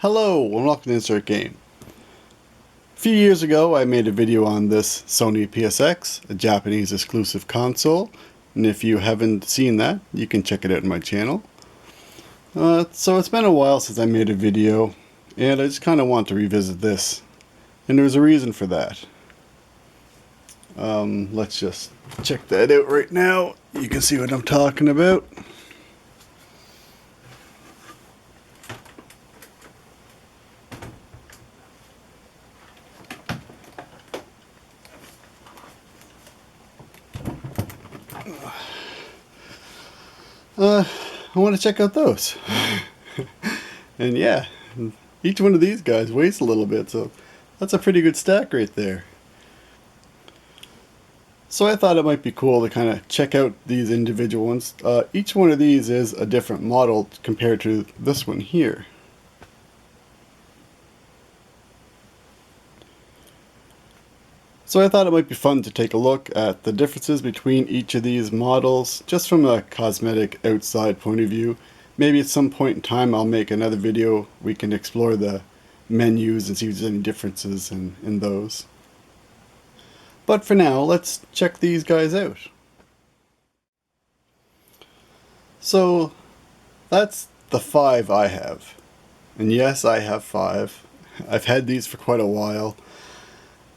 Hello and welcome to Insert Game. A few years ago I made a video on this Sony PSX, a Japanese exclusive console, and if you haven't seen that, you can check it out on my channel. So it's been a while since I made a video, and I just kind of want to revisit this, and there's a reason for that. Let's just check that out right now. You can see what I'm talking about. I want to check out those. And yeah, each one of these guys weighs a little bit, so that's a pretty good stack right there. So I thought it might be cool to kind of check out these individual ones. Each one of these is a different model compared to this one here. So I thought it might be fun to take a look at the differences between each of these models, just from a cosmetic outside point of view. Maybe at some point in time I'll make another video we can explore the menus and see if there's any differences in those. But for now, let's check these guys out. So that's the 5 I have. And yes, I have 5. I've had these for quite a while.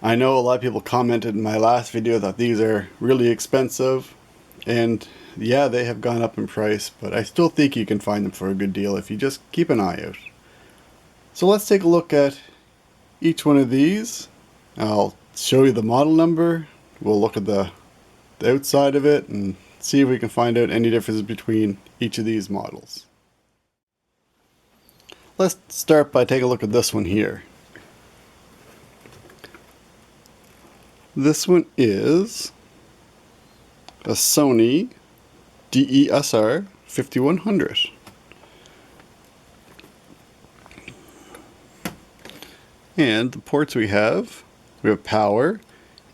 I know a lot of people commented in my last video that these are really expensive, and yeah, they have gone up in price, but I still think you can find them for a good deal if you just keep an eye out. So let's take a look at each one of these. I'll show you the model number, we'll look at the outside of it and see if we can find out any differences between each of these models. Let's start by taking a look at this one here. This one is a Sony Desr 5100. And the ports we have power,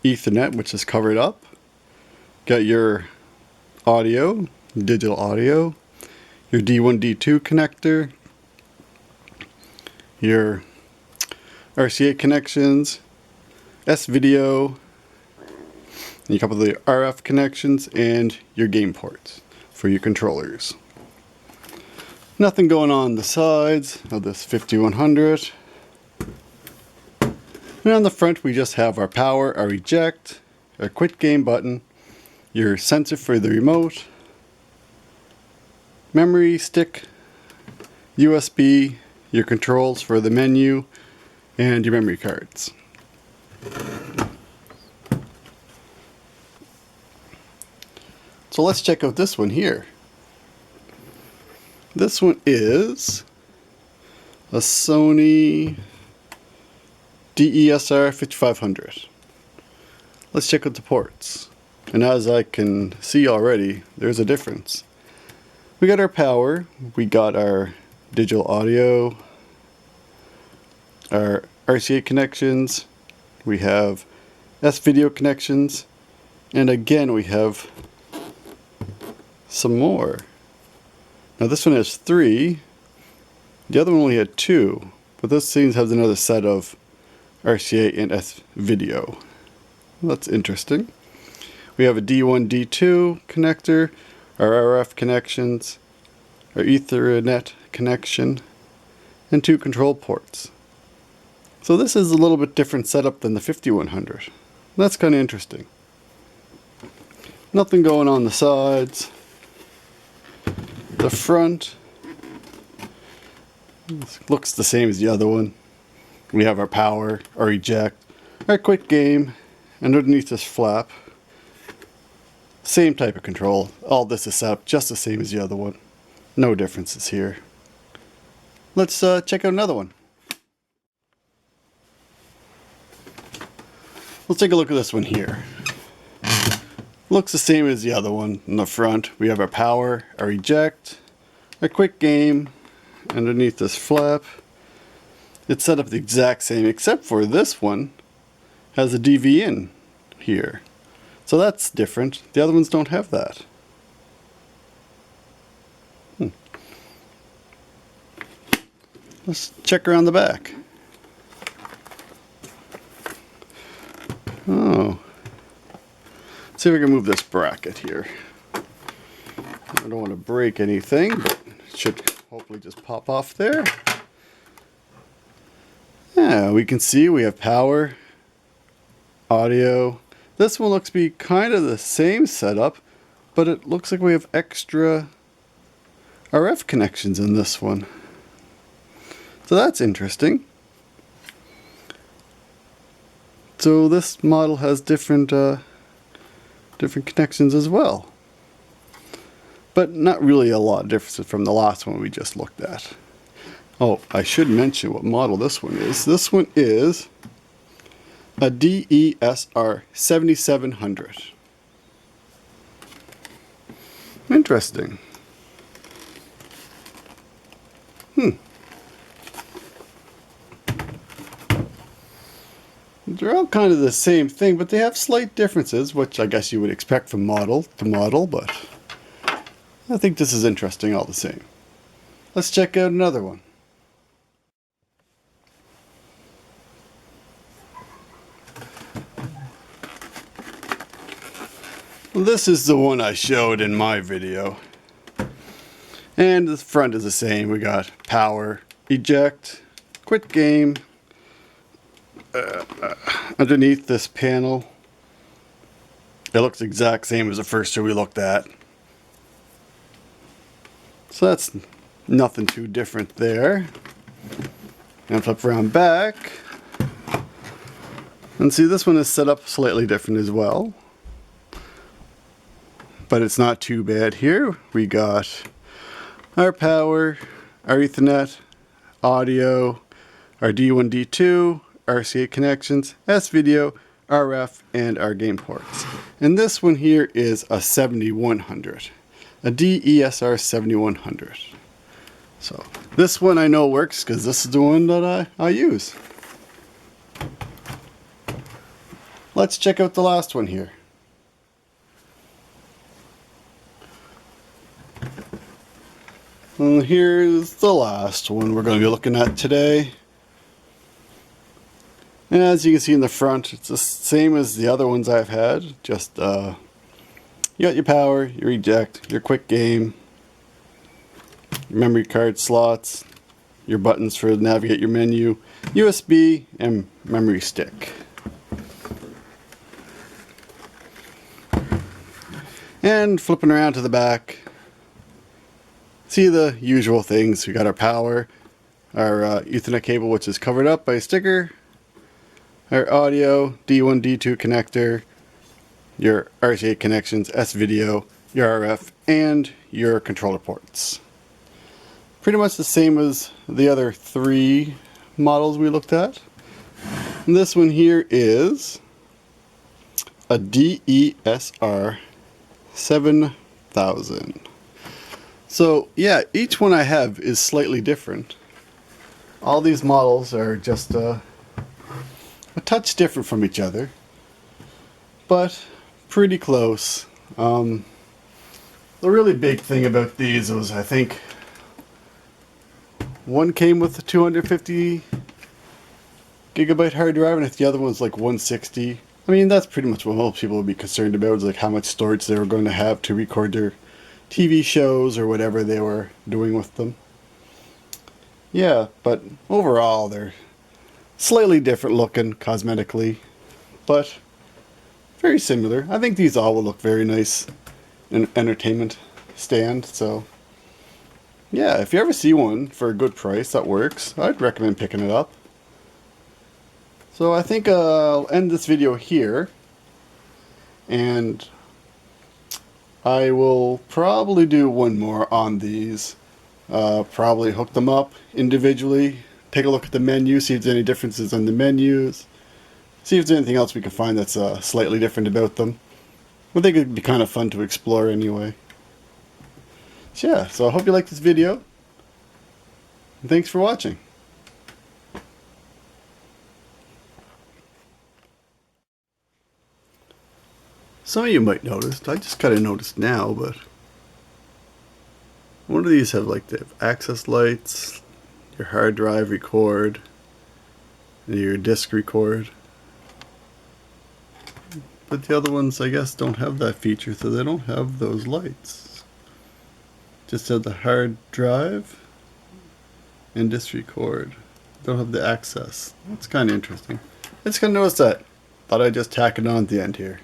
Ethernet, which is covered up. Got your audio, digital audio, your D1, D2 connector, your RCA connections, S-video, and a couple of the RF connections, and your game ports for your controllers. Nothing going on the sides of this 5100. And on the front we just have our power, our eject, our quit game button, your sensor for the remote, memory stick, USB, your controls for the menu, and your memory cards. So let's check out this one here. This one is a Sony Desr 5500. Let's check out the ports. And as I can see already, there's a difference. We got our power, we got our digital audio, our RCA connections, we have S-video connections, and again we have some more. Now this one has 3, the other one only had 2, but this seems to have another set of RCA and S-video. That's interesting. We have a D1, D2 connector, our RF connections, our Ethernet connection, and 2 control ports. So this is a little bit different setup than the 5100. That's kind of interesting. Nothing going on the sides. The front looks the same as the other one. We have our power, our eject, our quick game, and underneath this flap, same type of control. All this is set up just the same as the other one. No differences here. Let's check out another one. Let's take a look at this one here. Looks the same as the other one. In the front, we have our power, our eject, our quick game, underneath this flap. It's set up the exact same, except for this one has a DV in here. So that's different. The other ones don't have that. Let's check around the back. Oh. Let's see if we can move this bracket here. I don't want to break anything, but it should hopefully just pop off there. Yeah, we can see we have power, audio. This one looks to be kind of the same setup, but it looks like we have extra RF connections in this one. So that's interesting. So this model has different connections as well. But not really a lot of differences from the last one we just looked at. Oh, I should mention what model this one is. This one is a Desr 7700. Interesting. They're all kind of the same thing, but they have slight differences, which I guess you would expect from model to model, but I think this is interesting all the same. Let's check out another one. Well, this is the one I showed in my video. And the front is the same. We got power, eject, quit game. Underneath this panel, it looks the exact same as the first two we looked at. So that's nothing too different there. And flip around back. And see, this one is set up slightly different as well. But it's not too bad here. We got our power, our Ethernet, audio, our D1, D2, RCA connections, S-video, RF, and our game ports. And this one here is a 7100, a Desr 7100. So this one I know works because this is the one that I use. Let's check out the last one here. And here's the last one we're going to be looking at today. And as you can see in the front, it's the same as the other ones I've had. Just, you got your power, your eject, your quick game, your memory card slots, your buttons for navigate your menu, USB, and memory stick. And flipping around to the back, see the usual things. We got our power, our Ethernet cable, which is covered up by a sticker, our audio, D1, D2 connector, your RCA connections, S-video, your RF, and your controller ports. Pretty much the same as the other three models we looked at. And this one here is a Desr 7000. So yeah, each one I have is slightly different. All these models are just a touch different from each other, but pretty close. The really big thing about these was, I think, one came with a 250 gigabyte hard drive, and if the other one was like 160. I mean, that's pretty much what most people would be concerned about, is like how much storage they were going to have to record their TV shows or whatever they were doing with them. Yeah, but overall they're slightly different looking cosmetically, but very similar. I think these all will look very nice in an entertainment stand. So yeah, if you ever see one for a good price that works, I'd recommend picking it up. So I think I'll end this video here, and I will probably do one more on these. Probably hook them up individually, take a look at the menu, see if there's any differences in the menus, see if there's anything else we can find that's slightly different about them. I think it'd be kind of fun to explore anyway. So yeah, so I hope you liked this video, and thanks for watching. Some of you might notice, I just kind of noticed now, but one of these have like, they have access lights, your hard drive record, and your disk record. But the other ones, I guess, don't have that feature, so they don't have those lights. Just have the hard drive and disk record. Don't have the access. That's kind of interesting. I just kind of noticed that. Thought I'd just tack it on at the end here.